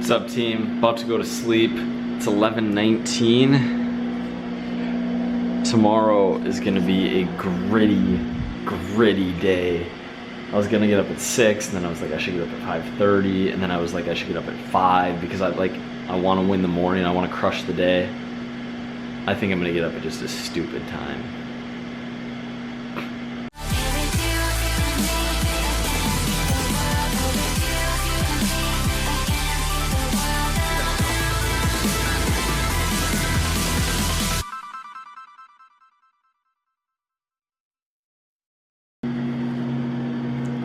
What's up, team? About to go to sleep. It's 11:19. Tomorrow is gonna be a gritty day. I was gonna get up at 6, and then I was like, I should get up at 5:30, and then I was like, I should get up at 5 because I want to win the morning. I want to crush the day. I think I'm gonna get up at just a stupid time.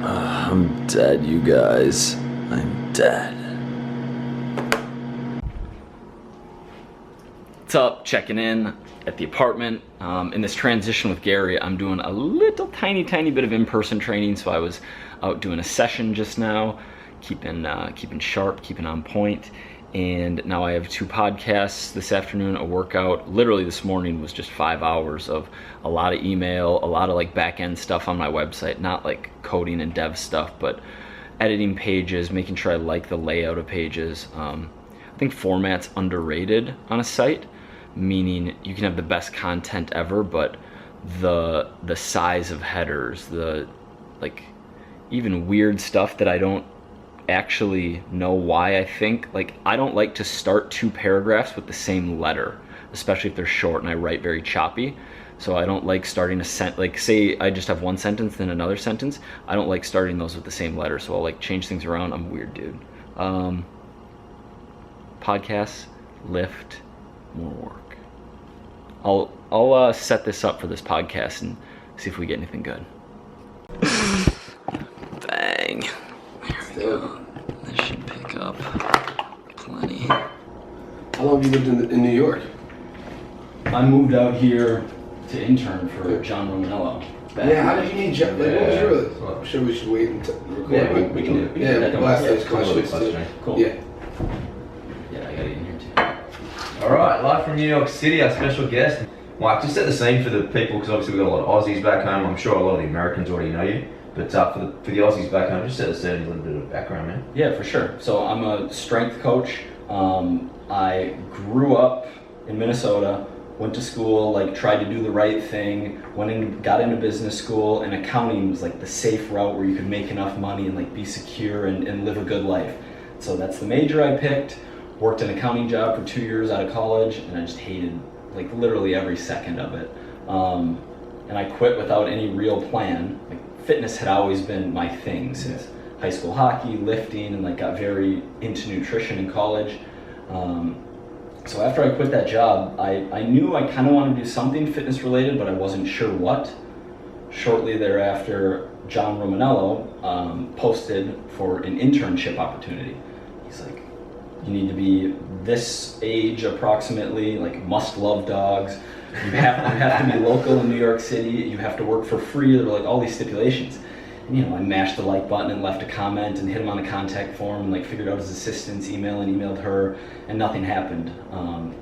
I'm dead, you guys. I'm dead. What's up? Checking in at the apartment. In this transition with Gary, I'm doing a little tiny bit of in-person training. So I was out doing a session just now, keeping sharp, keeping on point. And now I have 2 podcasts this afternoon, a workout. Literally this morning was just 5 hours of a lot of email, a lot of like back-end stuff on my website, not like coding and dev stuff, but editing pages, making sure I like the layout of pages. I think format's underrated on a site, meaning you can have the best content ever, but the size of headers, the like even weird stuff that I don't actually know why. I think like I don't like to start 2 paragraphs with the same letter, especially if they're short and I write very choppy. So I don't like starting a like say I just have one sentence then another sentence. I don't like starting those with the same letter, so I'll like change things around. I'm a weird dude. Podcasts, lift, more work. I'll set this up for this podcast and see if we get anything good. Bang. There we go. This should pick up plenty. How long have you lived in New York? I moved out here to intern for John Romanello. Yeah, how did you meet John? Like, what was your... I'm sure we should wait and record. Yeah, we can do it. Yeah, we'll ask those questions too. Cool. Yeah. Yeah, I gotta get in here too. Alright, live from New York City, our special guest. Mike, just set the scene for the people, because obviously we've got a lot of Aussies back home. I'm sure a lot of the Americans already know you. But for the Aussies back home, just set the scene, a little bit of background, man. Yeah, for sure. So I'm a strength coach. I grew up in Minnesota, went to school, like tried to do the right thing, got into business school, and accounting was like the safe route where you could make enough money and like be secure and live a good life. So that's the major I picked. Worked an accounting job for 2 years out of college, and I just hated like literally every second of it. And I quit without any real plan. Like fitness had always been my thing since high school hockey, lifting, and like got very into nutrition in college. So after I quit that job, I knew I kind of wanted to do something fitness related, but I wasn't sure what. Shortly thereafter, John Romanello posted for an internship opportunity. He's like, you need to be this age approximately, like must love dogs. You have to be local in New York City. You have to work for free. There were like all these stipulations. And, you know, I mashed the like button and left a comment and hit him on the contact form and like figured out his assistant's email and emailed her, and nothing happened.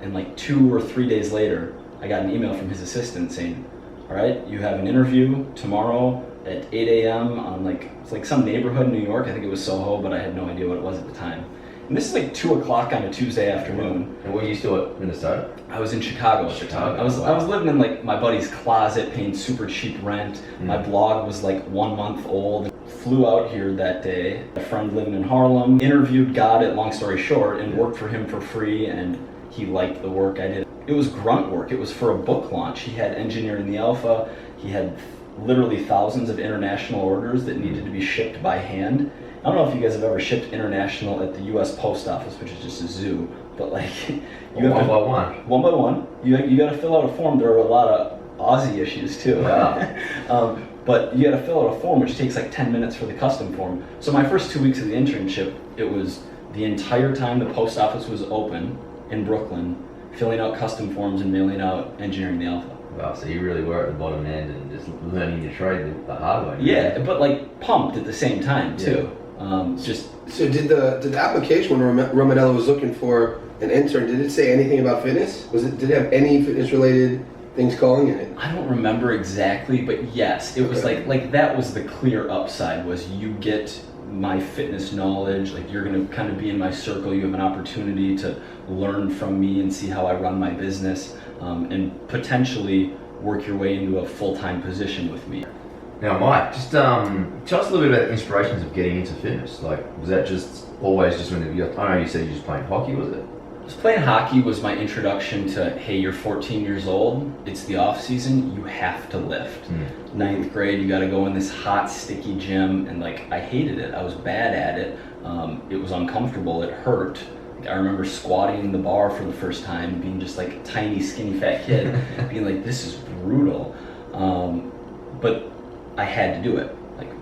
And like 2 or 3 days later, I got an email from his assistant saying, all right, you have an interview tomorrow at 8 a.m. on it's like some neighborhood in New York. I think it was Soho, but I had no idea what it was at the time. And this is like 2 o'clock on a Tuesday afternoon. And were you still at Minnesota? I was in Chicago at the time. I was living in like my buddy's closet, paying super cheap rent. My blog was like 1 month old. Flew out here that day. A friend living in Harlem, interviewed, got it, long story short, and worked for him for free, and he liked the work I did. It was grunt work. It was for a book launch. He had Engineering the Alpha. He had literally thousands of international orders that needed to be shipped by hand. I don't know if you guys have ever shipped international at the U.S. Post Office, which is just a zoo, but like you have one by one. One by one. You got to fill out a form. There are a lot of Aussie issues too. Wow. But you got to fill out a form, which takes like 10 minutes for the custom form. So my first 2 weeks of the internship, it was the entire time the post office was open in Brooklyn, filling out custom forms and mailing out Engineering the Alpha. Wow, so you really were at the bottom end and just learning your trade the hard way. Yeah, but like pumped at the same time too. So did the application when Romanello was looking for an intern, did it say anything about fitness? Did it have any fitness related things calling in it? I don't remember exactly, but yes, it was like that was the clear upside, was you get my fitness knowledge. Like, you're going to kind of be in my circle. You have an opportunity to learn from me and see how I run my business, and potentially work your way into a full-time position with me. Now, Mike, just tell us a little bit about the inspirations of getting into fitness. Like, was that just always just when I know you said you just playing hockey, was it? Playing hockey was my introduction to, hey, you're 14 years old, it's the off season, you have to lift. Ninth grade, you got to go in this hot, sticky gym, and like, I hated it. I was bad at it. It was uncomfortable. It hurt. Like, I remember squatting in the bar for the first time, being just like a tiny, skinny, fat kid, being like, this is brutal. But I had to do it. Like,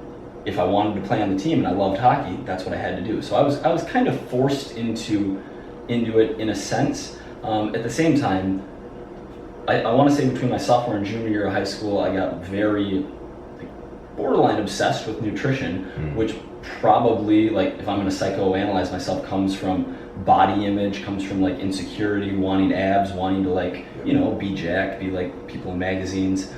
if I wanted to play on the team and I loved hockey, that's what I had to do. So I was kind of forced into it in a sense. At the same time, I want to say between my sophomore and junior year of high school, I got very borderline obsessed with nutrition, which probably, like, if I'm going to psychoanalyze myself, comes from body image, comes from like insecurity, wanting abs, wanting to, like, you know, be jacked, be like people in magazines.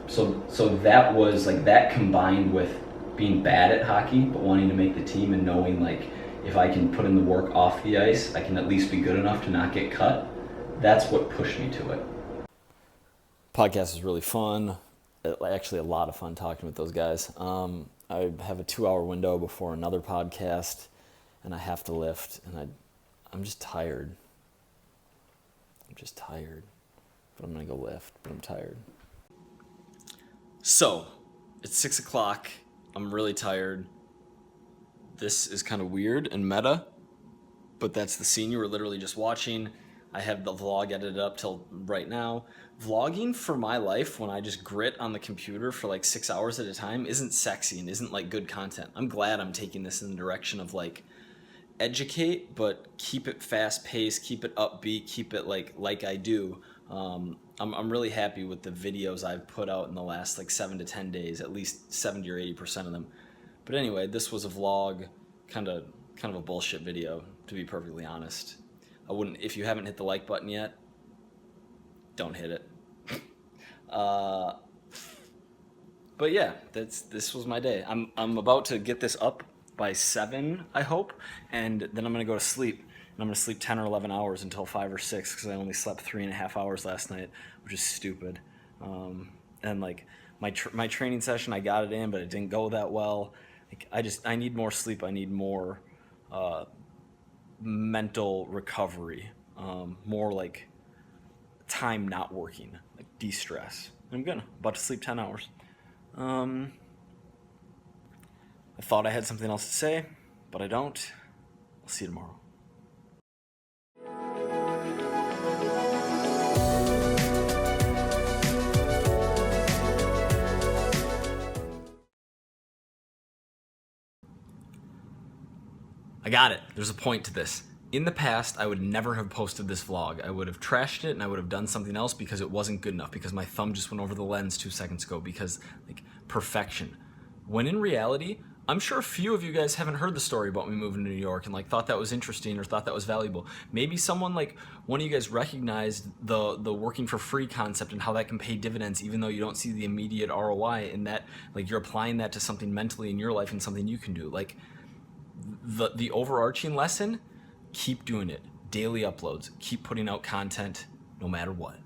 So that was like, that combined with being bad at hockey but wanting to make the team, and knowing like, if I can put in the work off the ice, I can at least be good enough to not get cut. That's what pushed me to it. Podcast is really fun. Actually, a lot of fun talking with those guys. I have a 2-hour window before another podcast, and I have to lift, and I'm just tired. But I'm gonna go lift, but I'm tired. So, it's 6 o'clock. I'm really tired. This is kind of weird and meta, but that's the scene you were literally just watching. I have the vlog edited up till right now. Vlogging for my life, when I just grit on the computer for like 6 hours at a time, isn't sexy and isn't like good content. I'm glad I'm taking this in the direction of like, educate, but keep it fast paced, keep it upbeat, keep it like I do. I'm really happy with the videos I've put out in the last like 7 to 10 days, at least 70 or 80% of them. But anyway, this was a vlog, kind of a bullshit video, to be perfectly honest. I wouldn't, if you haven't hit the like button yet, don't hit it. But yeah, this was my day. I'm about to get this up by 7, I hope, and then I'm gonna go to sleep. And I'm gonna sleep 10 or 11 hours until 5 or 6, because I only slept 3.5 hours last night, which is stupid. And like my training session, I got it in, but it didn't go that well. Like, I need more sleep. I need more mental recovery, more like time not working, like de-stress. I'm about to sleep 10 hours. I thought I had something else to say, but I don't. I'll see you tomorrow. I got it. There's a point to this. In the past, I would never have posted this vlog. I would have trashed it and I would have done something else because it wasn't good enough, because my thumb just went over the lens 2 seconds ago, because like perfection. When in reality, I'm sure a few of you guys haven't heard the story about me moving to New York and like thought that was interesting or thought that was valuable. Maybe someone, like one of you guys, recognized the working for free concept and how that can pay dividends even though you don't see the immediate ROI, and that like you're applying that to something mentally in your life and something you can do. Like the overarching lesson, keep doing it. Daily uploads, keep putting out content no matter what.